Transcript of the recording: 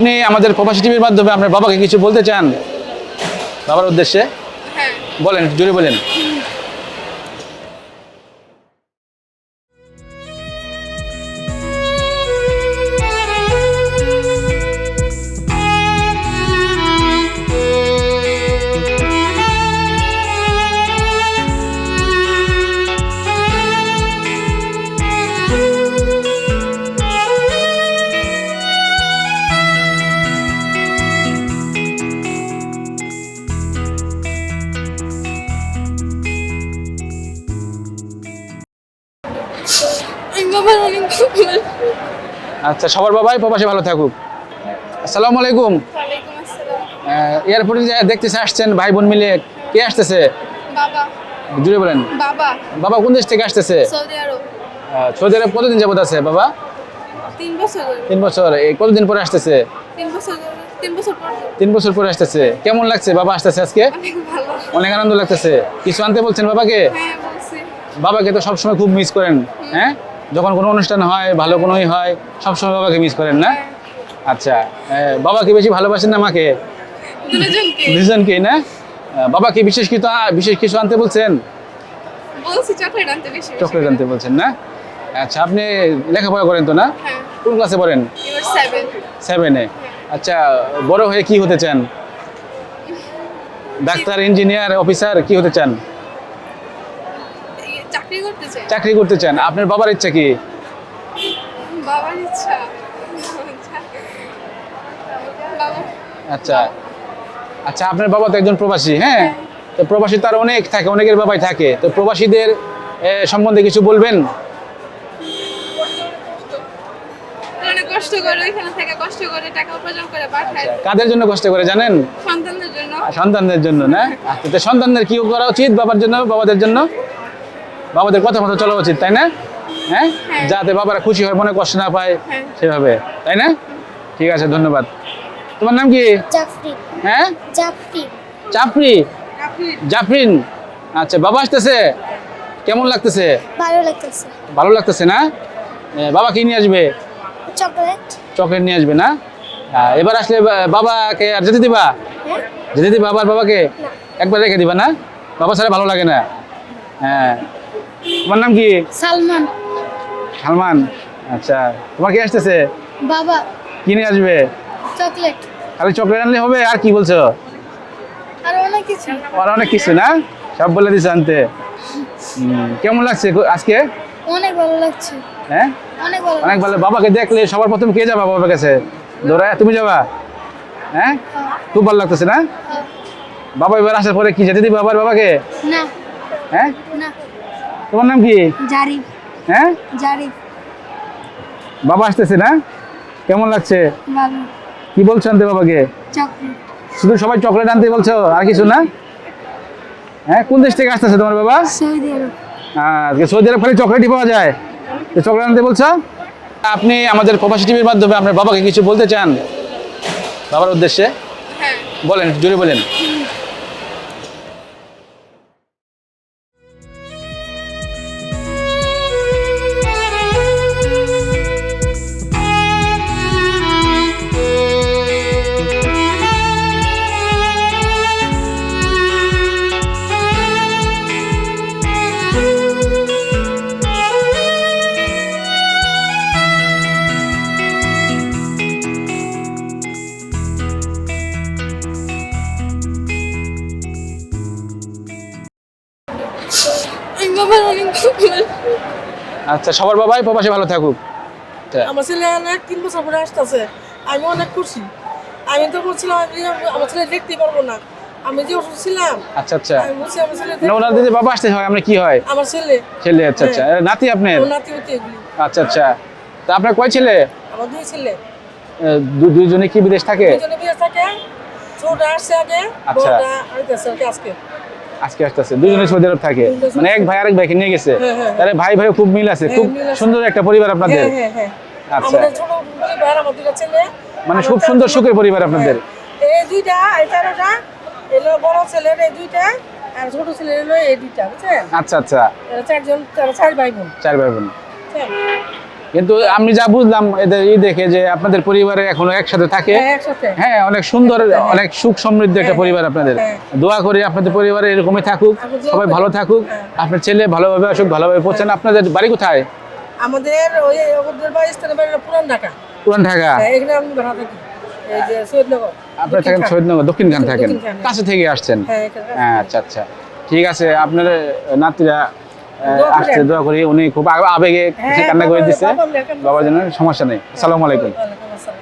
আপনি আমাদের প্রবাসী টিভির মাধ্যমে আপনার বাবাকে কিছু বলতে চান বাবার উদ্দেশ্যে? হ্যাঁ। বলেন, জোরে বলেন। বাবার অনেক শুকর। আচ্ছা, সবার বাবাই প্রবাসে ভালো থাকুক। আসসালামু আলাইকুম। ওয়ালাইকুম আসসালাম। এয়ারপোর্টে যে দেখতেছে আসছেন ভাই বোন মিলে, কে আসতেছে? বাবা। জুড়ে বলেন। বাবা বাবা কোন দেশ থেকে আসতেছে? সৌদি আরব। সৌদি আরব কতদিন যাবত আছে বাবা? 3 বছর ধরে। 3 বছর। এই কতদিন পরে আসতেছে? 3 বছর ধরে। 3 বছর পর। 3 বছর পরে আসতেছে। কেমন লাগছে বাবা আসতেছে আজকে? অনেক ভালো। অনেক আনন্দ লাগতেছে। কিছু আনতে বলছেন বাবাকে? হ্যাঁ বলছি। বাবাকে তো সবসময় খুব মিস করেন, হ্যাঁ? যখন কোনো অনুষ্ঠান হয়, ভালো কোনোই হয়, সবসময় বাবাকে মিস করেন না? আচ্ছা, বাবাকে বেশি ভালোবাসেন না মাকে? দুজনকে। দুজনকেই না? বাবাকে বিশেষ কিছু আনতে বলছেন? বলছি চকলেট আনতে বেশি। চকলেট আনতে বলছেন না? আচ্ছা, আপনি লেখাপড়া করেন তো না? হ্যাঁ। কোন ক্লাসে পড়েন? এবার 7। 7-এ। আচ্ছা, বড় হয়ে কি হতে চান? ডাক্তার, ইঞ্জিনিয়ার, অফিসার, কি হতে চান? চাকরি করতে চাই। চাকরি করতে চান। আপনার বাবার ইচ্ছা কি? বাবার ইচ্ছা। বাবা। আচ্ছা আচ্ছা, আপনার বাবা তো একজন প্রবাসী, হ্যাঁ? তো প্রবাসী তার অনেক থাকে, অনেকের বাবাই থাকে। তো প্রবাসীদের সম্বন্ধে কিছু বলবেন? অনেক কষ্ট করে এখানে থেকে কষ্ট করে টাকা উপার্জন করে পাঠায়। কাদের জন্য কষ্ট করে জানেন? সন্তানদের জন্য। সন্তানদের জন্য না? আচ্ছা, তো সন্তানদের কি করা উচিত বাবার জন্য, বাবাদের জন্য? বাবাদের কথা মতো চলা উচিত, তাই না? হ্যাঁ, হ্যাঁ। যাতে বাবারা খুশি হয়, মনে কষ্ট না পায়, হ্যাঁ। সেভাবে, তাই না? ঠিক আছে, ধন্যবাদ। তোমার নাম কি? জাফরি। হ্যাঁ, জাফরি। চাপরি, আপনি জাফরিন। আচ্ছা, বাবা আসতেছে, কেমন লাগতেছে? ভালো লাগতেছে। ভালো লাগতেছে না? বাবা কি নিয়ে আসবে? চকলেট। চকলেট নিয়ে আসবে না? এবার আসলে বাবাকে আর যেতে দিবা? হ্যাঁ। যেতে দিবা আবার বাবাকে? না। একবার রেখে দিবা না? বাবা ছাড়া ভালো লাগে না। হ্যাঁ, তোমার নাম কি? সালমান। সালমান। আচ্ছা, তোমার কি আসতেছে? বাবা। কি নিয়ে আসবে? চকলেট। খালি চকলেট আনলে হবে? আর কি বলছো? আর অনেক কিছু। আর অনেক কিছু না? সব বলে দিচ্ছে আনতে। কেমন লাগছে আজকে? অনেক ভালো লাগছে। হ্যাঁ, অনেক ভালো অনেক ভালো। বাবাকে দেখলে সবার প্রথম কে যাবা বাবার কাছে? দৌড়ায় তুমি যাবা? হ্যাঁ, খুব ভালো লাগতেছে না? বাবা এবার আসার পরে কি যেতে দিবে আবার বাবাকে? না। হ্যাঁ, না। তোমার নাম কি? জারিফ। হ্যাঁ, জারিফ। বাবা আসতেছে না? কেমন লাগছে? ভালো। কি বলছো আনতে বাবাকে? চকলেট। শুধু সবাই চকলেট আনতে বলছো, আর কিছু না? হ্যাঁ, কোন দেশ থেকে আসতেছে তোমার বাবা? সৌদি আরব। সৌদি আরব খালি চকলেটই পাওয়া যায়, তো চকলেট আনতে বলছো? আপনি আমাদের প্রবাসী টিভির মাধ্যমে আপনার বাবাকে কিছু বলতে চান বাবার উদ্দেশ্যে? হ্যাঁ। বলেন, জোরে বলেন। বাবার অনেক শুকর। আচ্ছা, সবার বাবাই প্রবাসে ভালো থাকুক। আমার ছেলে অনেক 3 বছর পরে আসতেছে, আমি অনেক খুশি। আমি তো বলছিলাম আমার ছেলে দেখতে পারবো না, আমি যে অসুস্থ ছিলাম। আচ্ছা আচ্ছা, আমি বলছি আমার ছেলে না ওনাদের যে বাবা আসতে হয় আমরা কি হয়? আমার ছেলে ছেলে। আচ্ছা আচ্ছা, নাতি আপনার? ও নাতি হতে এগুলি। আচ্ছা আচ্ছা, তা আপনার কয় ছেলে? আমার 2 ছেলে, দুইজনে কি বিদেশ থাকে? দুজনে বিয়ে থাকে। ছোটটা আসছে আগে, আচ্ছা। বড়টা আইতাছে আজকে। আজকে আসতেছে, দুজনে সৌদি আরব থাকে, মানে এক ভাই আরেক ভাইকে নিয়ে গেছে। হ্যাঁ, হ্যাঁ। তাহলে ভাই ভাই খুব মিল আছে, খুব মিল আছে। সুন্দর একটা পরিবার আপনাদের। হ্যাঁ হ্যাঁ হ্যাঁ। আচ্ছা, আমাদের ছোট পরিবার, আমার 2টা ছেলে, মানে খুব সুন্দর সুখের পরিবার আপনাদের। এই 2টা, এই 4টা এলো বড় ছেলের, এই 2টা, আর ছোট ছেলের হলো এই 2টা, বুঝছেন? আচ্ছা আচ্ছা, এরা 4 জন, 4 ভাই বোন। 4 ভাই বোন। বুঝছেন? কিন্তু আমি যা বুঝলাম এদের দেখে যে আপনাদের পরিবারে এখনো একসাথে থাকে। হ্যাঁ, একসাথে। হ্যাঁ, অনেক সুন্দর, অনেক সুখ সমৃদ্ধ একটা পরিবার আপনাদের। হ্যাঁ। দোয়া করি আপনাদের পরিবারে এরকমই থাকুক, আমি দোয়া সবাই করি। ভালো থাকুক, আপনার ছেলে ভালোভাবে আসুক, ভালোভাবে পড়ছেন। আপনাদের বাড়ি কোথায়? আমাদের ওই ওদের বাড়ি স্থানীয় বাড়ি হলো পুরান ঢাকা। পুরান ঢাকা। হ্যাঁ, এখানে আমি ভাড়া থাকি। এই যে সৈয়দনগর। আপনারা থাকেন শহীদনগর, দক্ষিণখান থাকেন, দক্ষিণখান, হ্যাঁ। কাছে থেকে আসছেন। হ্যাঁ, এখানে হ্যাঁ, আচ্ছা আচ্ছা, ঠিক আছে। আপনার নাতিরা দোয়া করেন। আসছে, দোয়া করি। উনি খুব আবেগে হ্যাঁ, কান্না করে দিচ্ছে বাবা, আমরা এখন- বাবার জন্য। সমস্যা নেই। আসসালামু আলাইকুম। ওয়ালাইকুম আসসালাম।